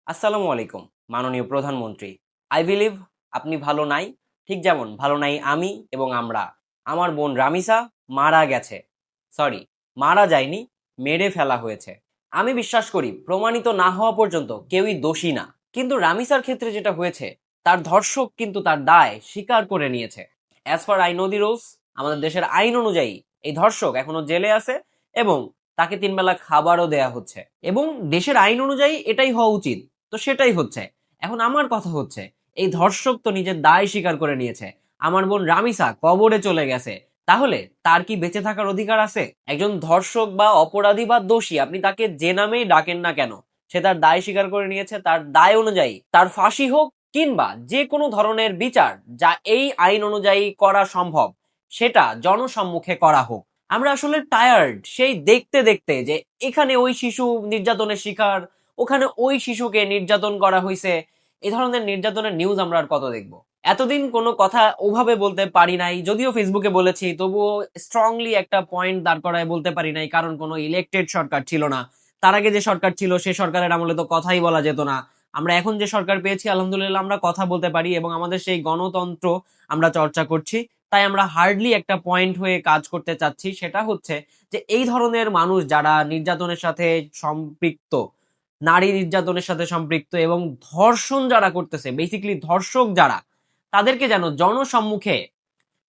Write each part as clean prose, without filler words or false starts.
আসসালামু আলাইকুম মাননীয় প্রধানমন্ত্রী। আই বিলিভ আপনি ভালো নাই, ঠিক যেমন ভালো নাই আমি এবং আমরা। আমার বোন রামিসা মারা গেছে, সরি, মারা যায়নি, মেরে ফেলা হয়েছে। আমি বিশ্বাস করি প্রমাণিত না হওয়া পর্যন্ত কেউই দোষী না, কিন্তু রামিসার ক্ষেত্রে যেটা হয়েছে, তার ধর্ষক কিন্তু তার দায় স্বীকার করে নিয়েছে। As per I know the rules, আমাদের দেশের আইন অনুযায়ী এই ধর্ষক এখনো জেলে আছে এবং তাকে 3 বেলা খাবারও দেয়া হচ্ছে, এবং দেশের আইন অনুযায়ী এটাই হওয়া উচিত। তো সেটাই হচ্ছে। এখন আমার কথা হচ্ছে, এই ধর্ষক তো নিজের দায় স্বীকার করে নিয়েছে, আমার বোন রামিসা কবরে চলে গেছে, তাহলে তার কি বেঁচে থাকার অধিকার আছে? একজন ধর্ষক বা অপরাধী বা দোষী, আপনি তাকে যে নামেই ডাকেন না কেন, সে তার দায় স্বীকার করে নিয়েছে। তার দায় অনুযায়ী তার ফাঁসি হোক কিংবা যে কোনো ধরনের বিচার যা এই আইন অনুযায়ী করা সম্ভব, সেটা জনসম্মুখে করা হোক। আমরা আসলে টায়ার্ড সেই দেখতে দেখতে যে এখানে ওই শিশু নির্যাতনের শিকার, ওখানে ওই শিশুকে নির্যাতন করা হয়েছে। এই ধরনের নির্যাতনের নিউজ আমরা আর কত দেখবো? এতদিন কোনো কথা ওভাবে বলতে পারি নাই, যদিও ফেসবুকে বলেছি, তবুও স্ট্রংলি একটা পয়েন্ট দাঁড় করায় বলতে পারি নাই, কারণ কোনো ইলেক্টেড সরকার ছিল না। তার আগে যে সরকার ছিল সে সরকারের আমলে তো কথাই বলা যেত না। আমরা এখন যে সরকার পেয়েছি আলহামদুলিল্লাহ আমরা কথা বলতে পারি এবং আমাদের সেই গণতন্ত্র আমরা চর্চা করছি। তাই আমরা হার্ডলি একটা পয়েন্ট হয়ে কাজ করতে চাচ্ছি, সেটা হচ্ছে যে এই ধরনের মানুষ যারা নির্যাতনের সাথে সম্পৃক্ত, নারী নির্যাতনের সাথে সম্পৃক্ত এবং ধর্ষণ যারা করতেছে, বেসিক্যালি ধর্ষক যারা, তাদেরকে যেন জনসম্মুখে,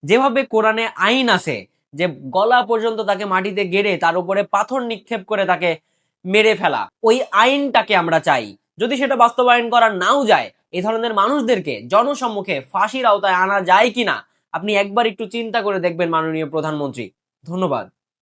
যেভাবে কোরআনে আইন আছে যে গলা পর্যন্ত তাকে মাটিতে গেড়ে তার উপরে পাথর নিক্ষেপ করে তাকে মেরে ফেলা, ওই আইনটাকে আমরা চাই। যদি সেটা বাস্তবায়ন করা নাও যায়, এই ধরনের মানুষদেরকে জনসম্মুখে ফাঁসির আওতায় আনা যায় কিনা আপনি একবার একটু চিন্তা করে দেখবেন মাননীয় প্রধানমন্ত্রী। ধন্যবাদ।